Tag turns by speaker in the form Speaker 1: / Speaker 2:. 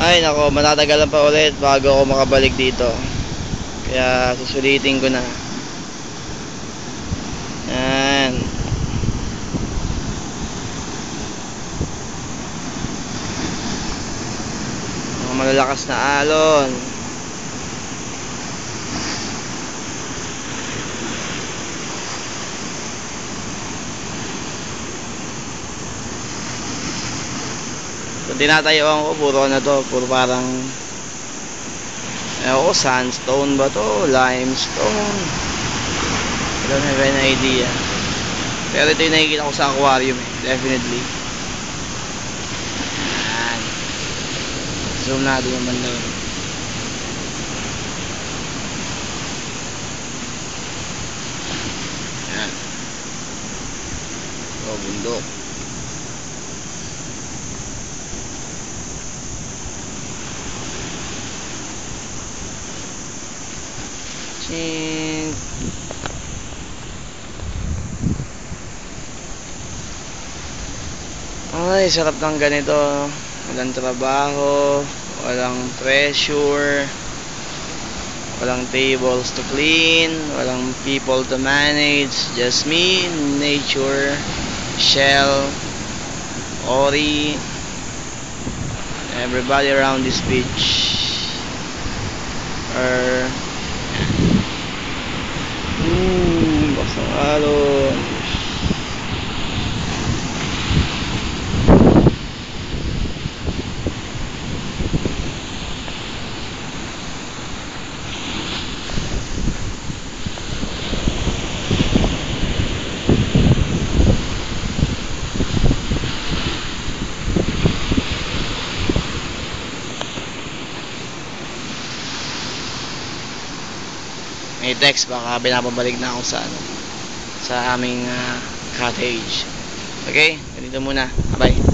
Speaker 1: Ay nako, matatagalan pa ulit bago ako makabalik dito. Kaya susulitin ko na. Yan. Mga malalakas na alon. Kung tinatayuan ko, puro na to, puro parang sandstone ba to, limestone, I don't have any idea. Pero ito yung nakikita ko sa aquarium definitely. Yan. Zoom natin yung banda. Yan. Bundok. Ay, sarap ng ganito. Walang trabaho, walang pressure, walang tables to clean, walang people to manage. Just me, nature, Shell, Ori, everybody around this beach. Basang alon. May text, baka binabalik na ako sa aming cottage. Okay, ganito muna. Bye.